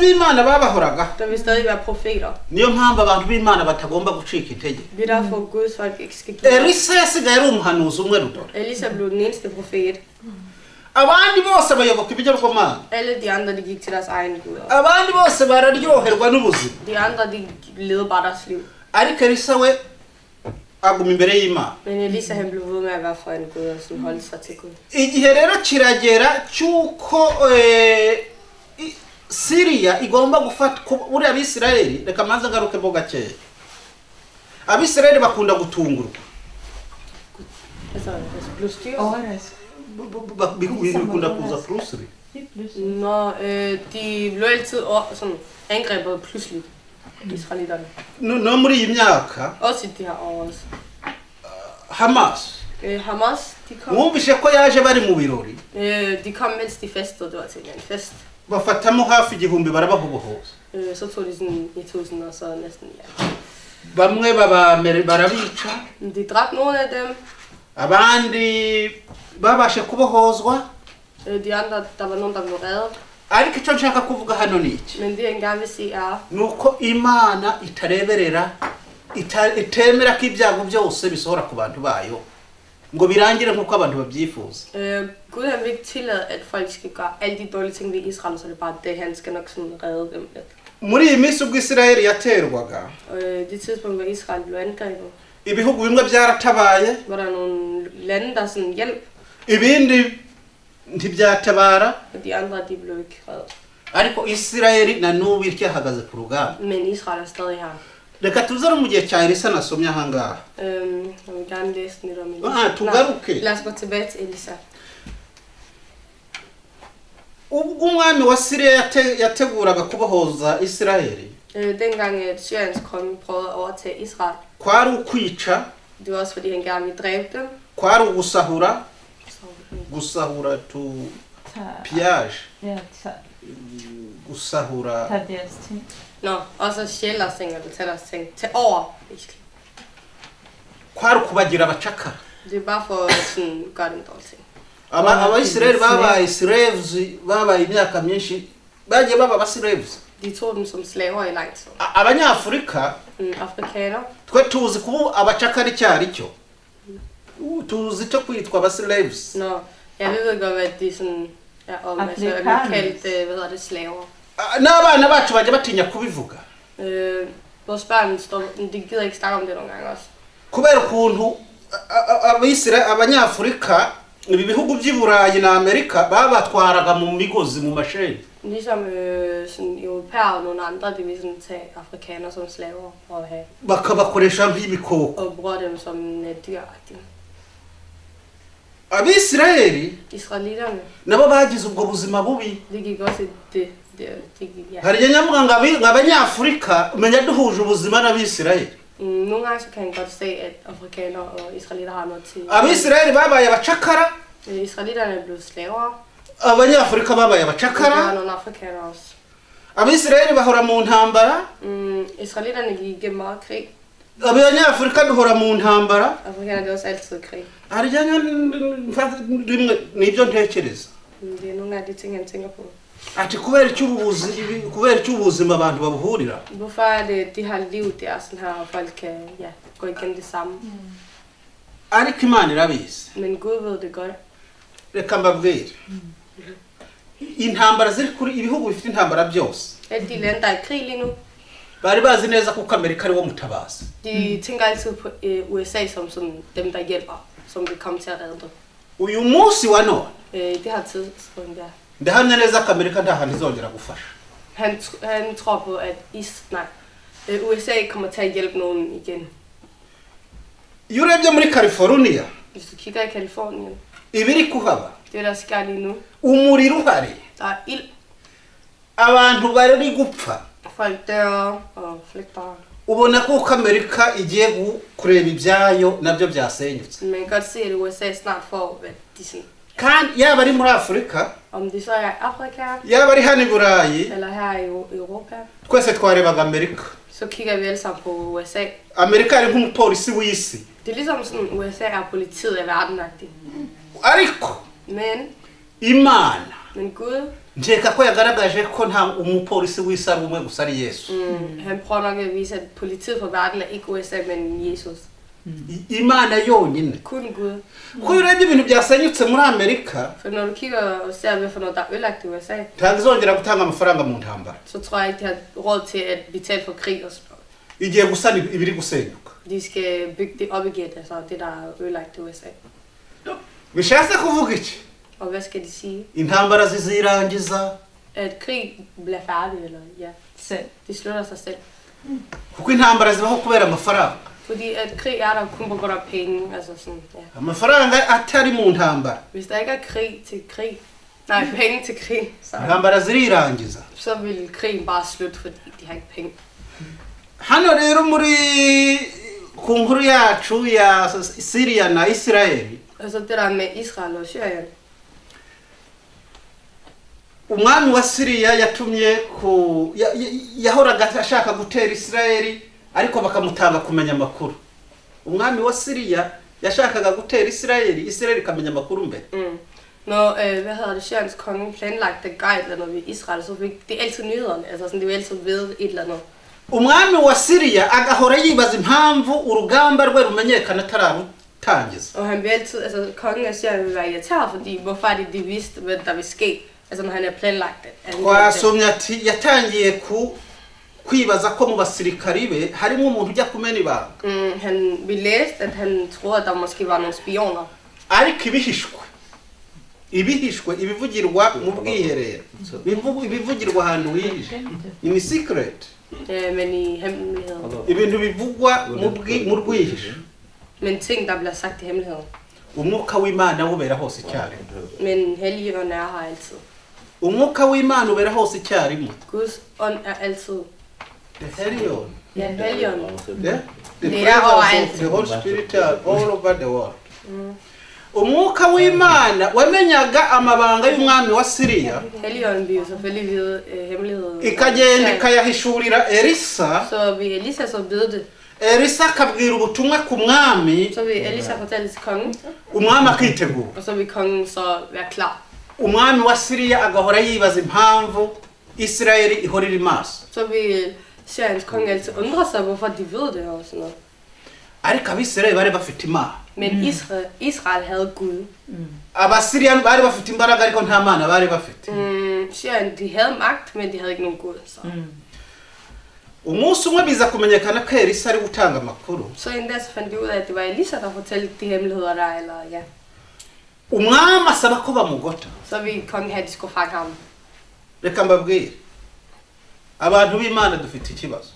b'Imana babahoraga. Der vil stadig være profeter. Niyo mpamvu abantu b'Imana batagomba gucika intege. Det er derfor Guds folk ikke skal give. Elisa yasigaye ari umuhanuzi umwe rudore. Elisa blev den eneste profet. Abandi bose bayoboka ibigirwamana. Alle de andre de gik til deres egen guder. Abandi bose bararyoherwa n'ubuzima. De andre de levede bare deres liv. Ariko Elisa we aguma imbere y'Imana. Men Elisa han blev ved med at være for en Gud og sådan holde sig til Gud. Igihe rero kiragera cyuko Syria igomba gufata uri Abisirayeli, reka manza ngaruke bo gake. Abisirayeli bakunda gutungurwa. Altså plus styr. Bikunda kuza pludselig. Nå, de blev altid sådan angrebet pludseligt. Israelitterne. No muri iyi myaka. Også i de her år også. Hamas. Hamas, de kom. Mwumvishe ko yaje bari mu birori. De kom mens de festede, det var til en fest. Bafatamo hafi igihumbi barabahubohoza. Så tog de sådan i 1000 og så næsten ja. Bamwe barabica. De dræbte nogle af dem. Abandi babashe kubohozwa. De andre, der var nogen der blev reddet. Ariko icyo nshaka kuvuga hano ni iki? Men det jeg gerne vil sige er nuko Imana itareberera itemera ko ibyago byose bisohora ku bantu bayo ngo birangire nkuko abantu babyifuza. Gud han vil ikke tillade at folk skal gøre alle de dårlige ting ved Israel, så det er bare det han skal nok sådan redde dem lidt. Muri iyi minsi ubwo Israel yaterwaga. Det tidspunkt hvor Israel blev angrebet. Ibihugu bimwe byaratabaye. Var der nogle lande der sådan hjælp. Ibindi ntibyatabara. Og de andre de blev ikke reddet. Ariko Israel na nubu icyahagaze ku rugamba. Men Israel er stadig her. Reka tuzare mu gihe cya Elisa nasomye ahangaha. Jeg vil gerne læse lidt om Elisa. Tugaruke. Lad os gå tilbage til Elisa. Ubwo umwami wa Syria yateguraga kubohoza Israeli. Dengang Syriens konge prøvede at overtage Israel. Kwari ukwica. Det var også fordi han gerne ville dræbe dem. Kwari ugusahura. Gusahura to pillage. Ja, gusahura. Tag deres ting. Nå, og så stjæle deres ting, eller tage deres ting. Tag over, basically. Kwari kubagira abacakara. Det er bare for at sådan, gøre den dårlige ting. Abayisraeli babaye slaves, babaye imyaka myinshi, bagiye baba slaves. De tog dem som slaver i lang tid. Abanyafrika, afrikaner, twe tuzi kuba abacakara icyari cyo. Tuzi cyo kwitwa aba slaves. Nå, jeg ved godt hvad det sådan er om, altså at man kaldt, hvad hedder det, slaver. N'abana bacu bajya batinya kubivuga. Vores børn står, de gider ikke snakke om det nogle gange også. Kubera ukuntu abanyafrika ibi bihugu by'i Burayi na Amerika babatwaraga mu migozi mu masheni. Ligesom sådan europæere og nogle andre, de vil sådan tage afrikanere som slaver og have. Bakabakoresha nk'ibikoko. Og bruger dem som dyr. Abisirayeli Israelitterne nabo bagize ubwo buzima bubi. Det gik også det gik ja. Hari nyamuga ng'abanyafrika umenya duhuje ubuzima n'Abisirayeli. Nogle gange så kan jeg godt se at afrikanere og israelitter har noget til. Abisirayeli babaye abacakara. Israelitterne blev slaver. Abanyafrika babaye abacakara. Der var nogle afrikanere også. Abisirayeli bahora mu ntambara. Israelitterne gik igennem meget krig. Abanyafrika duhora mu ntambara. Afrikanerne er også altid krig. Arijanya nibyo ntekereza. Det er nogle af de ting han tænker på. Ati kubera cy'ubuzima abantu babuhurira. Hvorfor er det de har liv der sådan her og folk kan ja gå igennem det samme. Ariko Imana irabizi. Men Gud ved det godt. Reka mbabwire. Intambara ziri kuri ibihugu bifite intambara byose. Alle de lande der er i krig lige nu. Bari bazi neza ko Amerika ari wo mutabazi. De tænker altid på USA som sådan dem der hjælper, som vil komme til at redde dem. Uyu munsi wa none. Det har tidspunkt der. Ndahamya neza ko Amerika nta hantu izongera gufasha. Han tror på at USA kommer til at hjælpe nogen igen. Iyo urebye muri California. Hvis du kigger i Californien. Ibiri kuhaba. Det der sker lige nu. Umuriro uhari. Der er ild. Abantu bari gupfa. Folk dør og flygter. Ubona ko Amerika igiye kureba ibyayo nabyo byasenyutse. Man kan godt se at USA snart får hvad de sådan. Kan yaba ari muri Afrika. Om det så er Afrika. Yaba ari hano i Burayi. Eller her i Europa. Twese twarebaga Amerika. Så kigger vi alle sammen på USA. Amerika er nk'umupolisi w'isi. Det er ligesom sådan USA er politiet af verden-agtigt. Ariko. Men Imana. Men Gud. njeka ko yagaragaje ko nta umupolisi w'isari umwe gusa ari Yesu. Han prøver nok at vise, at politiet for verden er ikke USA, men Jesus. Imana yonyine. Kun Gud. Ko urebye ibintu byasenyutse muri Amerika, For når du kigger og ser, hvad for noget, der er ødelagt i USA, ntazongera gutanga amafaranga mu ntambara. så tror jeg ikke, de har råd til at betale for krig og sådan noget. Igiye gusana ibiri gusenyuka. De skal bygge det op igen, altså det, der er ødelagt i USA. Bishatse kuvuga iki? Og hvad skal de sige? Intambara zizirangiza. At krig bliver færdig, eller ja. Selv. De slutter sig selv. Kuko intambara zibaho kubera amafaranga. Fordi at krig er der kun på grund af penge, altså sådan, ja. Amafaranga atari mu ntambara. Hvis der ikke er krig til krig, nej, penge til krig, Intambara zirirangiza. så vil krigen bare slutte, fordi de har ikke penge. Hano rero muri ku nkuru yacu ya Syria na Israel, Og så det der med Israel og Syrien. umwami wa Syria yatumye ku yahoraga ashaka gutera Israel ariko bakamutanga kumenya makuru. Umwami wa Syria yashakaga gutera Israel ikamenya makuru mbere. Når, hvad hedder det, Syriens konge planlagte guide eller noget ved Israel, så fik det altid nyhederne, altså sådan, det vil altid vide et eller andet. Umwami wa Syria agahora yibaza impamvu urugamba rwe rumenyekana tararutangiza. Og han vil altid, altså kongen af Syrien vil være irriteret, fordi hvorfor er det, de vidste, hvad der vil ske, altså når han er planlagt det. Twasomye ati yatangiye kwibaza ko mu basirikari be harimo umuntu ujya kumena ibanga. Han ville læse, at han troede, at der måske var nogle spioner. Ariko ibihishwe ibivugirwa mu bwiherero, ibivugirwa ahantu hihishe, in secret. Men i hemmelighed. Ibintu bivugwa mu rwihishe. Men ting, der bliver sagt i hemmelighed. Umwuka w'Imana ubera hose icyarimwe. Men Helligånden er her altid. Umwuka w'Imana ubera hose icyarimwe. Guds ånd er altid. The Helligånden. Ja, Helligånden. Yeah? Det er overalt. The Holy Spirit all over the world. Umwuka w'Imana wamenyaga amabanga y'umwami wa Syria. Helligånden vil jo selvfølgelig vide hemmeligheden. Ikagenda ikayahishurira Elisa. Så vil Elisa så vide det. Elisa akabwira ubutumwa ku mwami. Så vil Elisa fortælle til kongen. Umwami akitegura. Og så vil kongen så være klar. Umwami wa Syria agahora yibaza impamvu Israel ihorira maso. Så vil Syriens konge altid undre sig, hvorfor de ved det og sådan noget. Ariko abisirayeli bari bafite Imana. Men Israel havde Gud. Abasiriyani bari bafite imbaraga ariko nta Mana bari bafite. Syrien, de havde magt, men de havde ikke nogen Gud. Så. Umunsi umwe biza kumenyekana ko Elisa ari gutanga amakuru. Så en dag så fandt de ud af, at det var Elisa, der fortalte de hemmeligheder der, eller ja. Umwami asaba ko bamugota. Så ville kongen have, at de skulle fange ham. Reka mbabwire. Abantu b'Imana dufite ikibazo.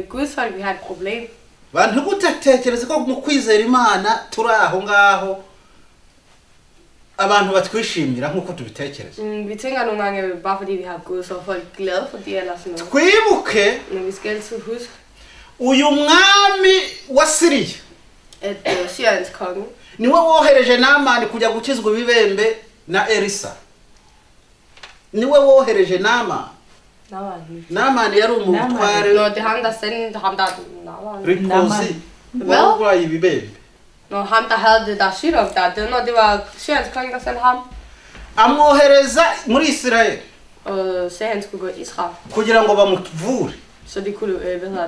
Guds folk, vi har et problem. Bantu gutekereza ko mu kwizera Imana turi aho ngaho abantu batwishimira nkuko tubitekereza. Vi tænker nogle gange, bare fordi vi har Gud, så er folk glade for det eller sådan noget. Twibuke. Men vi skal altid huske. Uyu mwami wa Syria. At Syriens konge. Niwe wohereje Namani kujya gukizwa ibibembe na Elisa. Niwe wohereje Namani yari umutware. Nå, det er ham, der sendte ham, der... Rikozi. Hvad? Hvad? Ibibembe. Nå, ham, der havde det der sygdom der. Det var Syriens konge, der sendte ham. Amwohereza muri Israel. Og sagde, han skulle gå i Israel. Kugira ngo bamuvure. Så de kunne,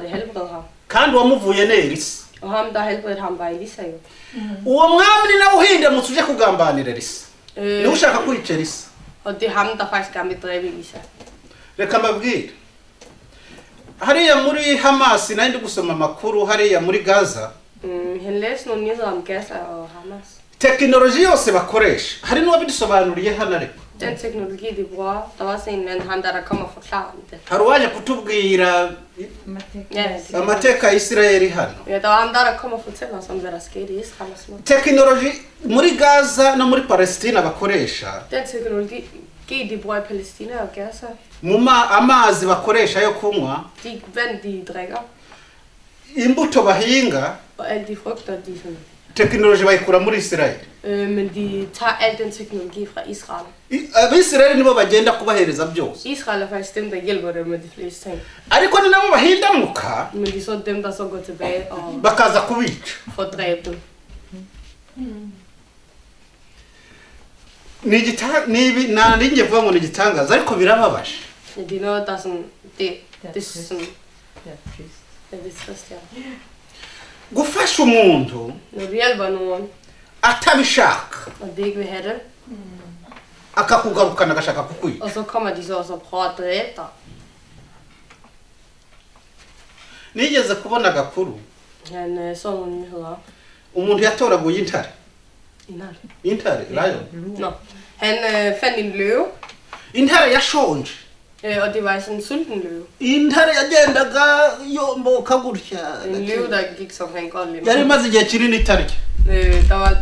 helbrede ham. Kandi wamuvuye ne Elisa. Og ham, der helbredede ham, var Elisa jo. Uwo mwami ni nawe uhindamutse uje kugambanira Elisa. Ni ushaka kwica Elisa. Og det er ham, der faktisk gerne vil dræbe Elisa. Reka mbabwire. Hariya muri Hamas nari ndi gusoma amakuru hariya muri Gaza. Han læste nogle nyheder om Gaza og Hamas. Teknoloji yose bakoresha. Hari n'uwabidusobanuriye hano ariko. Den teknologi, de bruger, der var også en mand, han der kommer og forklarer om det. Hari uwaje kutubwira amateka ya Israeli hano. Ja, der var ham der kommer og fortæller os om, hvad der skete i Israel og sådan noget. Teknoloji muri Gaza no muri Palestina bakoresha. Den teknologi, de bruger i Palæstina og Gaza. Amazi bakoresha yo kunywa. De vand, de drikker. Imbuto bahinga. Og alle de frugter, de sådan. Teknoloji bayikura muri Israel. Men de tager al den teknologi fra Israel. Abisirayeli nibo bagenda kubahereza byose. Israel er faktisk dem, der hjælper dem med de fleste ting. Ariko ni nabo bahindamuka. Men de er så dem, der så går tilbage og bakaza kubica. får dræbt dem. Nibi naringe vuga ngo nigitangaza ariko birababaje. Det er noget, der er sådan, det er sådan, Det er trist. det er trist, ja. Gufasha umuntu Når du hjælper nogen, atabishaka og de ikke vil have det, akakugarukana agashaka kukwica. og så kommer de så også og prøver at dræbe dig. Nigeze kubona agakuru Han så nogle nyheder. umuntu yatoraguye intare. Intare lion. Nå, han fandt en løve, Intare yashonje. og det var sådan en sulten løve. Intare yagendaga yomboka gutya. En løve, der gik som han godt lide. Yari maze igihe kinini itarya.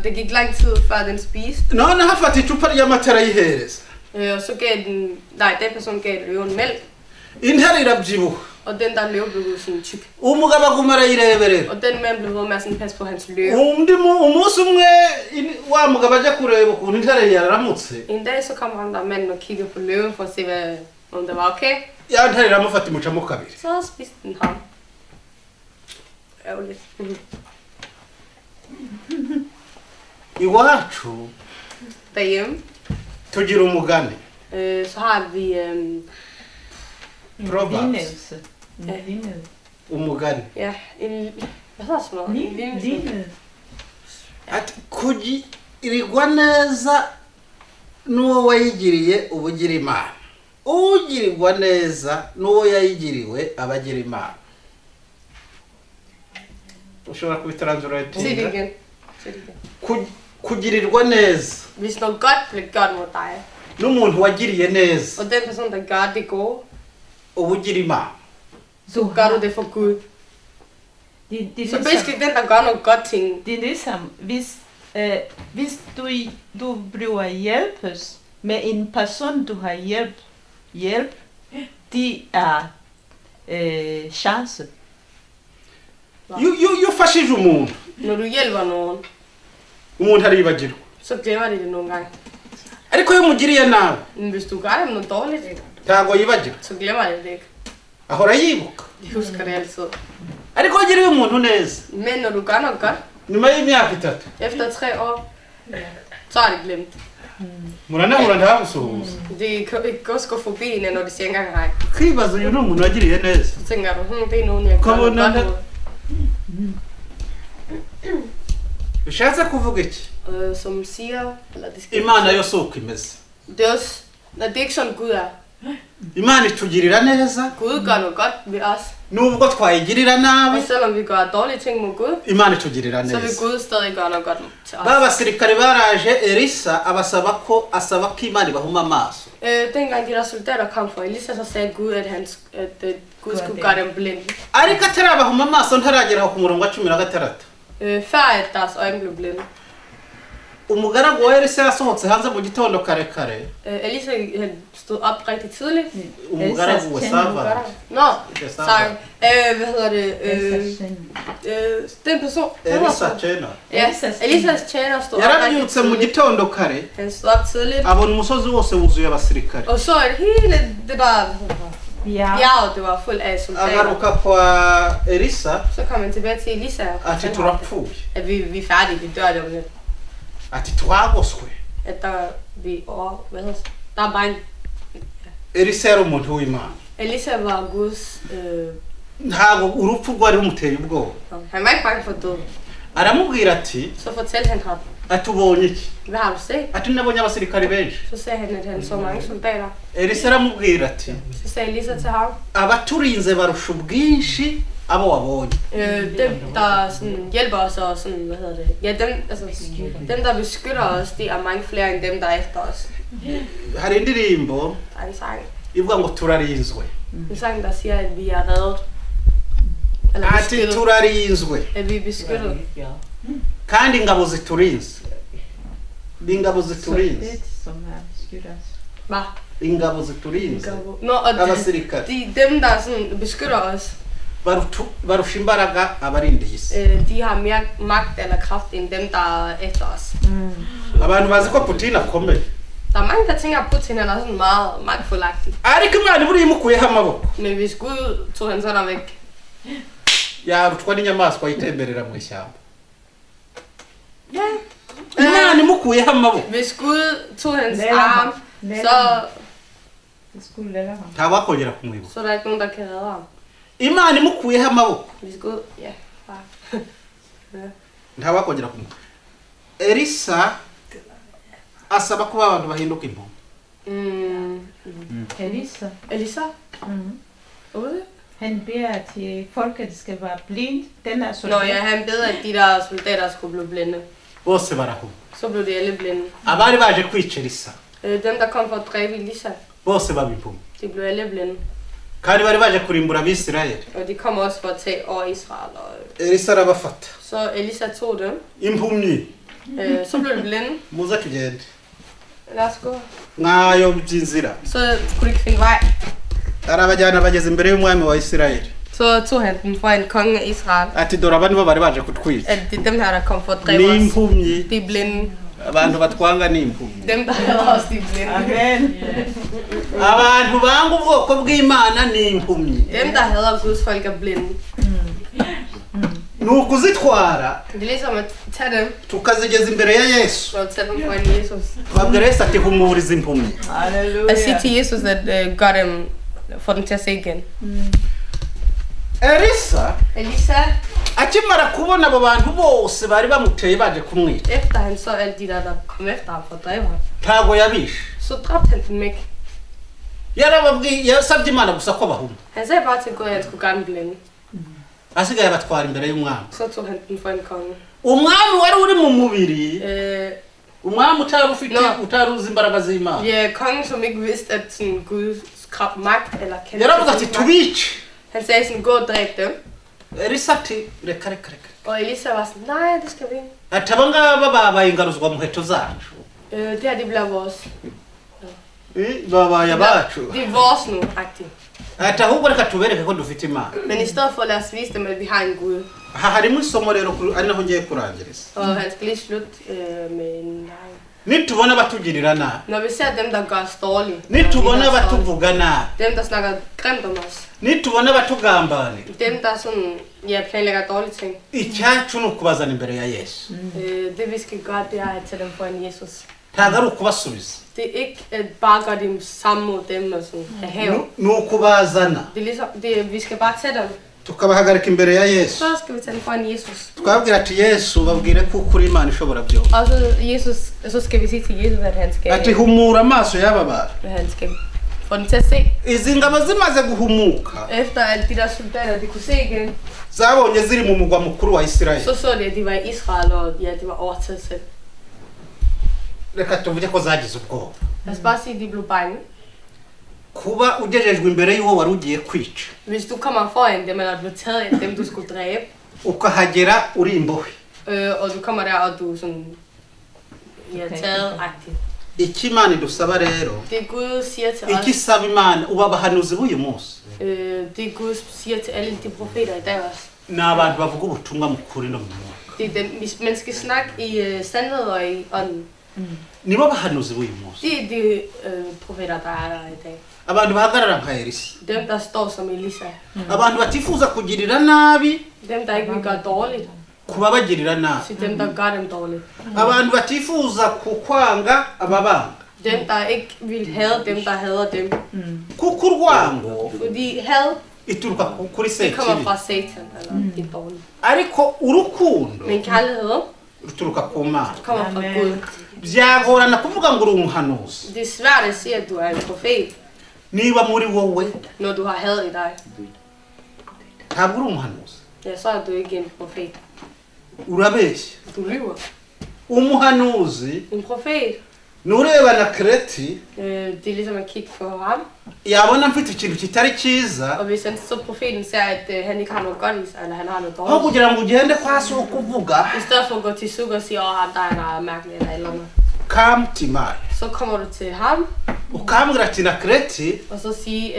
Det gik lang tid før den spiste, None hafata icupa ry'amatara yihereza. og så gav den person gav løven mælk, Intare irabyibuha. og den der løve blev sådan tyk. Umugabo aguma arayireberera. Og den mand blev ved med at sådan passe på hans løve. Umunsi umwe wa mugabo aja kureba ukuntu intare yaramutse. En dag så kom han der manden og kiggede på løven for at se, om det var okay. Ya ntare iramufata imucamo kabiri. Så spiste den ham. Ærgerligt. Iwacu Derhjemme, tugira umugani. så har vi Lignelse. Lignelse. Umugani. ja, en, hvad hedder sådan noget? En lignelse. Lignelse. Ati kugirirwa neza n'uwo wayigiriye ubugira imana. Ugirirwa neza n'uwo yayigiriwe abagira imana. Ushobora kubitaranzura Se det igen. Se det igen. Kugirirwa neza Hvis noget godt bliver gjort mod dig, n'umuntu wagiriye neza og den person, der gør det gode, ubugira imana. så gør du det for Gud. Så basically den, der gør noget godt ting. Det er ligesom, hvis du bliver hjælpes med en person, du har hjælp, de er chance. Iyo ufashije umuntu Når du hjælper nogen, umuntu aribagirwa. så glemmer de det nogle gange. Ariko iyo umugiriye nabi Men hvis du gør dem noget dårligt, ntago yibagira. så glemmer de det ikke. Ahora yibuka. De husker det altid. Ariko wagiriye umuntu neza Men når du gør noget godt, nyuma y'imyaka 3 efter 3 år, så er det glemt. muranahura ntabusuhuza. Det kan ikke også gå forbi en, når de siger engang hej. Kwibaza uyu n'umuntu wagiriye neza. Så tænker du, det er nogen, jeg gør noget godt mod. Bishatse kuvuga iki? Som siger, eller det skal Imana yo soko imeze. det er også, når det er ikke sådan Gud er. Imana itugirira neza Gud gør noget godt ved os. nubwo twayigirira nabi. Og selvom vi gør dårlige ting mod Gud, Imana itugirira så vil neza. Gud stadig gøre noget godt til os. Babasirikare baraje Elisa abasaba ko Imana ibahuma amaso. Dengang de der soldater kom fra Elisa, så sagde Gud, at Gud skulle gøre dem blinde. Ariko atarabahuma amaso ntaragera ku murongo wa 16. Før at deres øjne blev blinde. Umugaragu wa Elisa yasohotse hanze mu gitondo kare kare. Elisa han stod op rigtig tidligt. Umugaragu wa Sava. Nå, sorry. Hvad hedder det? Den person. Elisa tjena. Ja, Elisas tjener stod op rigtig Yarabyutse mu tidligt. gitondo kare. Han stod op tidligt. Abona umusozi wose wuzuye abasirikare. Og så at hele det der bjerg, det var fuld af soldater. Agaruka kwa Elisa Så kom han tilbage til Elisa og ati turapfuye. at vi er færdige, vi dør det om lidt. Ati twagoswe. At der vi over, hvad hedder det? Der er bare en... Elisa yari umuntu w'Imana. Elisa var Guds... Ntago urupfu rwari rumuteye ubwoba. Han var ikke bange for død. Aramubwira ati Så fortalte han ham, atubonye iki? hvad har du set? Ati nabonye abasirikare benshi. Så sagde han, at han så mange soldater. Elisa aramubwira ati Så sagde Elisa til ham, abaturinze barusha ubwinshi abo wabonye. dem der sådan hjælper os og sådan, hvad hedder det? Ja, dem der beskytter os, de er mange flere end dem der er efter os. Hari indirimbo Der er en sang. ivuga ngo turarinzwe. En sang der siger, at vi er reddet. Eller Ati beskyttet. turarinzwe. At vi er beskyttet. Kandi ingabo ziturinze. Ingabo ziturinze. Som er beskytter os. Hvad? Ingabo ziturinze. Nå, og Abasirikare dem der sådan beskytter os, barusha imbaraga abarindiye isi. de har mere magt eller kraft end dem der er efter os. Abantu bazi ko Putin akomeye. Der er mange der tænker, at Putin er sådan meget magtfuldagtig. Ariko Imana buri imukuyeho amaboko. Men hvis Gud tog han sådan væk, Yarutwa n'inyamaswa yitemberera mu ishyamba. ja, Imana imukuyeho amaboko. Hvis Gud tog hans arm, så... Det skulle lade ham. Ntawakongera kumwibuka. Så er der ikke nogen, der kan redde ham. Imana imukuyeho amaboko. Hvis Gud... Ja, bare... Ntawakongera kumwibuka. Elisa asaba kuba abantu bahinduka impumyi. Elisa? Ude? Han beder til folk, at det skal være blind. Den er Nå ja, han beder, at de der soldater skulle blive blinde. Bose barahuma. Så blev de alle blinde. Abari baje kwica Elisa. Dem, der kom for at dræbe Elisa, Bose baba impumyi. de blev alle blinde. Kandi bari baje kurimbura Abisirayeli. Og de kom også for at tage over Israel. Og... Elisa arabafata. Så Elisa tog dem. Impumyi. Så blev de blinde. Muza tugende. Lad os gå. Nkayo byinzira. Så kunne de ikke finde vej. Arabajyana bageze imbere y'umwami wa Isirayeli. Så tog han dem fra en konge af Israel. Ati dore abandi bo bari baje kutwica. At det er dem her, der kom for at dræbe os. N'impumyi. De er blinde. Abantu batwanga n'impumyi. Dem, der hader os, de er blinde. Amen. Abantu banga ubwoko bw'Imana n'impumyi. Dem, der hader Guds folk, er blinde. Nukuzitwara Det er ligesom at tage dem tukazigeza imbere ya Yesu. og tage dem foran Jesus. Babwira Yesu ati humuriza impumyi. At sige til Jesus, at gør dem, få dem til at se igen. Elisa, akimara kubona abo bantu bose bari bamuteye baje kumwica. efter han så alle de der kom efter ham for at dræbe ham, Ntago yabishe. så dræbte han dem ikke. Yasabye Imana gusa ko bahuma. Han sagde bare til Gud, at han skulle gøre dem blinde. Asigaye batwara imbere y'umwami. Så tog han dem for en konge. Umwami wari uri mu mubiri. Umwami utaruzi imbaraga z'Imana. Ja, kongen, som ikke vidste, at sådan Guds magt eller kendte. Yaravuze ati tubice. Han sagde sådan, gå og dræb dem. Elisa ati reka. Og Elisa var sådan, nej, det skal vi ikke. Ati abangaba babaye ingaruzwa mu heto zacu. Det her, det bliver vores. Babaye abacu. Det er vores nu, agtigt. Ati ahubwo reka tubereke ko dufite Imana. Men i stedet for, lad os vise dem, at vi har en Gud. Aha harimo isomo rero ari naho ngiye kurangiriza. Og han skal lige slutte med en nej. Nitubona batugirira nabi. Når vi ser dem, der gør os dårlige. Nitubona batuvuga nabi. Dem, der snakker grimt om os. Nitubona batugambane. Dem, der sådan, ja, planlægger dårlige ting. Icyacu nukubazana imbere ya Yesu. Det vi skal gøre, det er at tage dem foran Jesus. Ntabwo ari ukubasubiza. Det er ikke at bare gøre dem sammen mod dem og sådan have. Nukubazana. Det er ligesom, vi skal bare tage dem. Tukabahagarika imbere ya Yesu. Så skal vi tage dem foran Jesus. Tukabwira ati Yesu babwire ko kuri Imana ishobora byose. Og så Jesus, så skal vi sige til Jesus, at han skal. Ati humura amaso y'aba bantu. Han skal få dem til at se. Izi ngabo zimaze guhumuka. Efter at de der soldater, de kunne se igen. Zabonye ziri mu mugwa mukuru wa Isirayeli. Så de, at de var i Israel, og ja, de var overtaget selv. Reka tuvuge ko zagize ubwoba. Lad os bare sige, at de blev bange. Kuba ugejejwe imbere y'uwo wari ugiye kwica. Hvis du kommer foran dem, eller du bliver taget af dem, du skulle dræbe. Ukahagera uri imbohe. Og du kommer der, og du sådan, ja, taget-agtigt. Iki Imana idusaba rero. Det Gud siger til os. Iki saba Imana uba abahanuzi b'uyu munsi. Det Gud siger til alle de profeter i dag også. Ni abantu bavuga ubutumwa mu kuri no mu mwuka. Det er dem, man skal snakke i sandhed og i ånden. Nibo bahanuzi b'uyu munsi. Det er de profeter, der er der i dag. Abantu bahagarara nka Elisa. Dem, der står som Elisa. Abantu batifuza kugirira nabi. Dem, der ikke vil gøre dårligt. Kuba bagirira nabi. Til dem, der gør dem dårligt. Abantu batifuza kukwanga ababanga. Dem, der ikke vil have dem, der hader dem. Kuko urwango Fordi had, ituruka kuri det kommer sekibi. fra Satan, eller det dårlige. Ariko urukundo Men kærlighed ruturuka ku Mana. kommer fra Gud. Byagorana kuvuga ngo uri umuhanuzi. Det er svært at sige, at du er en profet, Niba muri wowe når du har had i dig. ntabwo uri umuhanuzi. Ja, så er du ikke en profet. Urabeshya. Du lyver. Umuhanuzi En profet, nureba Anaclet ati det er ligesom at kigge på ham. yabona mfite ikintu kitari cyiza. Og hvis han så profeten ser, at han ikke har noget godt i sig, eller han har noget Aho dårligt. kugira ngo ugende kwa so kuvuga I stedet for at gå til Suk og sige, ham der er noget mærkeligt eller et eller andet. kamtimari. Så kommer du til ham, Ukambwira ati Anaclet og så sige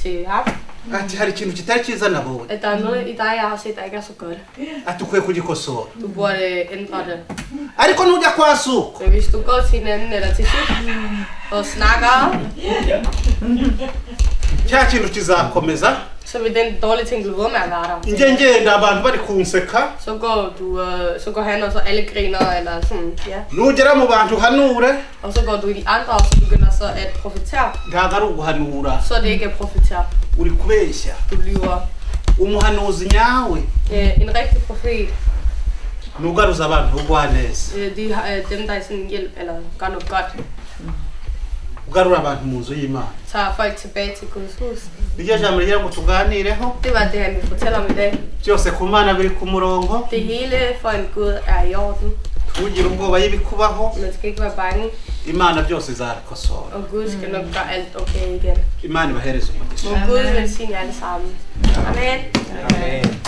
til ham, ati hari ikintu kitari cyiza nabonye. at der er noget i dig, jeg har set, der ikke er så godt. Ati ukwiye kugikosora. Du burde ændre det. Ariko nujya kwa Suko Men hvis du går til hinanden eller til Suk og snakker, cya kintu kizakomeza. så Så vil den dårlige ting blive ved med at være der. njye abantu bari kunseka Så går han og så alle griner eller sådan, ja. nugera mu bantu hanure Og så går du i de andre og så begynder så at profitere. ntago ari uguhanura Så er det ikke at profitere. uri kubeshya Du lyver. umuhanuzi nyawe En rigtig profet, nugaruza abantu ugwaneza de har dem der er sådan hjælp eller gør noget godt. ugarura abantu mu nzu y'Imana Tager folk tilbage til Guds hus. iryo jambo rigira ngo tuganireho Det var det han ville fortælle om i dag. byose ku Mana biri ku murongo Det hele for en Gud er i orden. ntugire ubwoba y'ibikubaho Man skal ikke være bange. Imana byose izabikosora Og Gud skal nok gøre alt okay igen. Imana ibahereze umugisha Må Gud velsigne alle sammen. Amen. Amen.